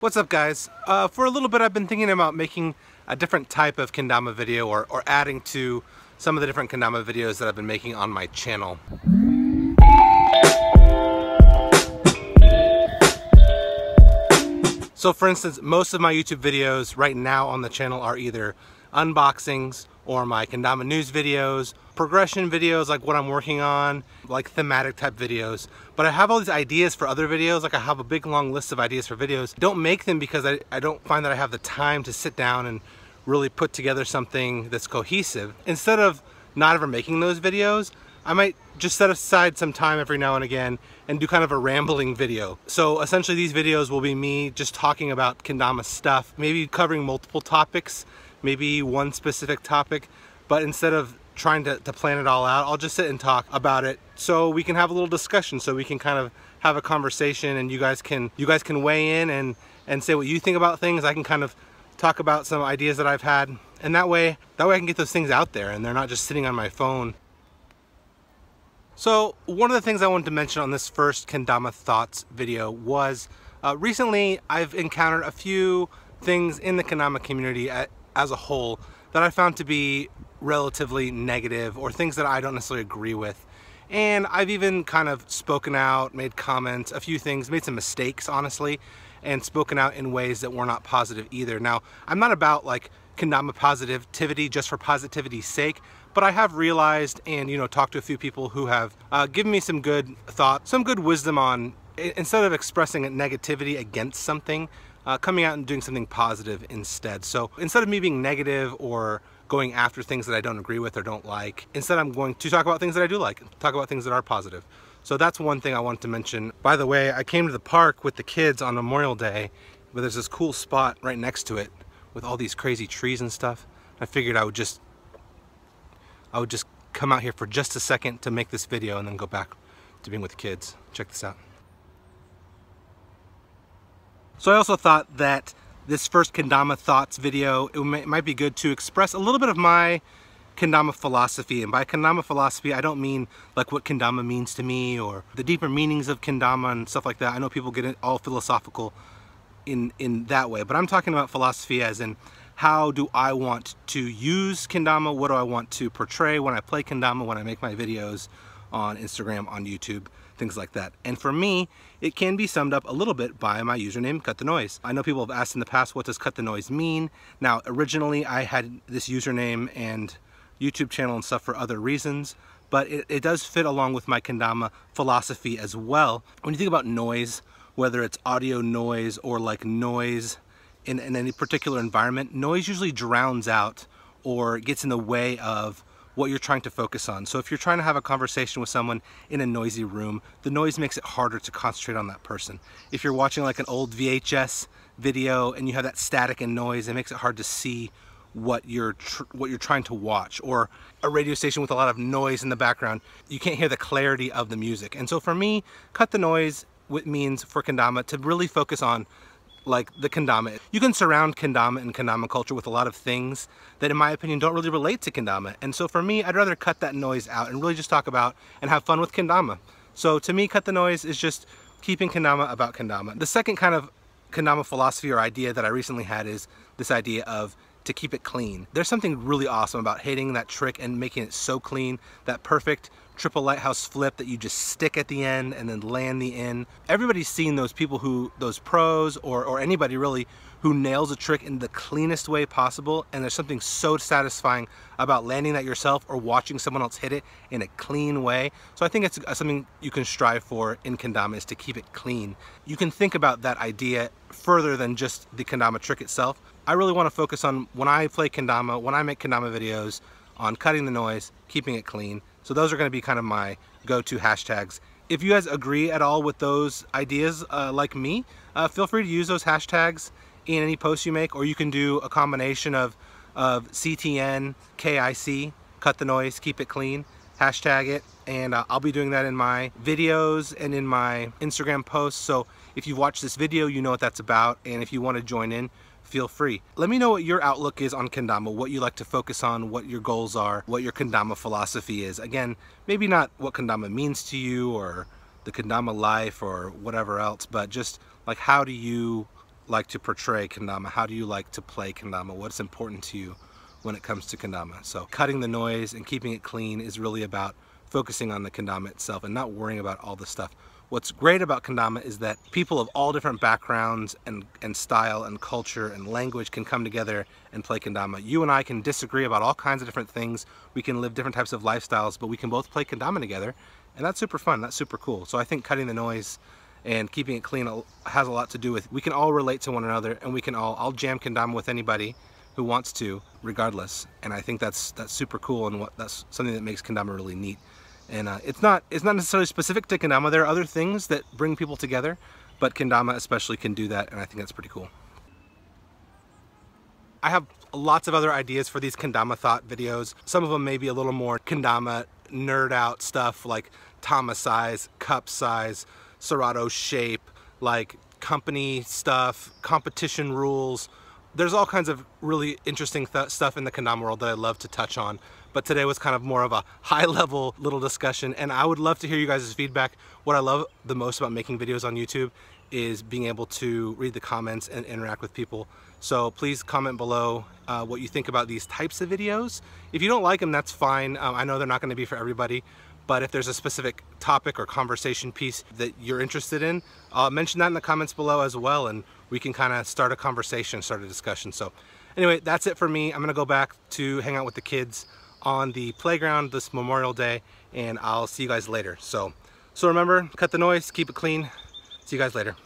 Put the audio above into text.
What's up, guys? For a little bit I've been thinking about making a different type of kendama video or adding to some of the different kendama videos that I've been making on my channel. So for instance, most of my YouTube videos right now on the channel are either unboxings or my kendama news videos, progression videos like what I'm working on, like thematic type videos. But I have all these ideas for other videos, like I have a big long list of ideas for videos. Don't make them because I don't find that I have the time to sit down and really put together something that's cohesive. Instead of not ever making those videos, I might just set aside some time every now and again and do kind of a rambling video. So essentially these videos will be me just talking about kendama stuff, maybe covering multiple topics, maybe one specific topic, but instead of trying to plan it all out, I'll just sit and talk about it so we can have a little discussion, so we can kind of have a conversation and you guys can weigh in and say what you think about things. I can kind of talk about some ideas that I've had, and that way I can get those things out there and they're not just sitting on my phone. So one of the things I wanted to mention on this first Kendama Thoughts video was recently I've encountered a few things in the kendama community as a whole that I found to be relatively negative, or things that I don't necessarily agree with. And I've even kind of spoken out, made comments, a few things, made some mistakes honestly, and spoken out in ways that were not positive either. Now, I'm not about like kendama positivity just for positivity's sake, but I have realized and, you know, talked to a few people who have given me some good thought, some good wisdom on, instead of expressing negativity against something, coming out and doing something positive instead. So instead of me being negative or going after things that I don't agree with or don't like, instead I'm going to talk about things that I do like, talk about things that are positive. So that's one thing I wanted to mention. By the way, I came to the park with the kids on Memorial Day, but there's this cool spot right next to it with all these crazy trees and stuff. I figured I would just come out here for just a second to make this video and then go back to being with the kids. Check this out. So I also thought that this first Kendama Thoughts video, it might be good to express a little bit of my kendama philosophy. And by kendama philosophy, I don't mean like what kendama means to me or the deeper meanings of kendama and stuff like that. I know people get all philosophical in that way, but I'm talking about philosophy as in how do I want to use kendama, what do I want to portray when I play kendama, when I make my videos on Instagram, on YouTube, things like that. And for me, it can be summed up a little bit by my username, cutthenoise. I know people have asked in the past, what does cutthenoise mean? Now, originally I had this username and YouTube channel and stuff for other reasons, but it does fit along with my kendama philosophy as well. When you think about noise, whether it's audio noise or like noise in any particular environment, noise usually drowns out or gets in the way of what you're trying to focus on. So if you're trying to have a conversation with someone in a noisy room, the noise makes it harder to concentrate on that person. If you're watching like an old VHS video and you have that static and noise, it makes it hard to see what you're trying to watch. Or a radio station with a lot of noise in the background, you can't hear the clarity of the music. And so for me, cut the noise means for kendama to really focus on like the kendama. You can surround kendama and kendama culture with a lot of things that in my opinion don't really relate to kendama. And so for me, I'd rather cut that noise out and really just talk about and have fun with kendama. So to me, cut the noise is just keeping kendama about kendama. The second kind of kendama philosophy or idea that I recently had is this idea of to keep it clean. There's something really awesome about hitting that trick and making it so clean, that perfect triple lighthouse flip that you just stick at the end and then land the in. Everybody's seen those people those pros or anybody really who nails a trick in the cleanest way possible, and there's something so satisfying about landing that yourself or watching someone else hit it in a clean way. So I think it's something you can strive for in kendama, is to keep it clean. You can think about that idea further than just the kendama trick itself. I really want to focus on, when I play kendama, when I make kendama videos, on cutting the noise, keeping it clean. So those are going to be kind of my go-to hashtags. If you guys agree at all with those ideas like me, feel free to use those hashtags in any posts you make, or you can do a combination of ctnkic, cut the noise, keep it clean, hashtag it, and I'll be doing that in my videos and in my Instagram posts. So if you've watched this video, you know what that's about, and if you want to join in, feel free. Let me know what your outlook is on kendama, what you like to focus on, what your goals are, what your kendama philosophy is. Again, maybe not what kendama means to you or the kendama life or whatever else, but just like how do you like to portray kendama? How do you like to play kendama? What's important to you when it comes to kendama? So cutting the noise and keeping it clean is really about focusing on the kendama itself and not worrying about all the stuff. What's great about kendama is that people of all different backgrounds and style and culture and language can come together and play kendama. You and I can disagree about all kinds of different things. We can live different types of lifestyles, but we can both play kendama together, and that's super fun. That's super cool. So I think cutting the noise and keeping it clean has a lot to do with, we can all relate to one another, and we can I'll jam kendama with anybody who wants to, regardless. And I think that's super cool, and that's something that makes kendama really neat. And it's not necessarily specific to kendama. There are other things that bring people together, but kendama especially can do that, and I think that's pretty cool. I have lots of other ideas for these kendama thought videos. Some of them may be a little more kendama nerd out stuff, like tama size, cup size, Serato shape, like company stuff, competition rules. There's all kinds of really interesting stuff in the kendama world that I love to touch on. But today was kind of more of a high-level little discussion, and I would love to hear you guys' feedback. What I love the most about making videos on YouTube is being able to read the comments and interact with people. So please comment below what you think about these types of videos. If you don't like them, that's fine. I know they're not going to be for everybody, but if there's a specific topic or conversation piece that you're interested in, mention that in the comments below as well, and we can kind of start a conversation, start a discussion. So anyway, that's it for me. I'm going to go back to hang out with the kids on the playground this Memorial Day, and I'll see you guys later. So remember, cut the noise, keep it clean. See you guys later.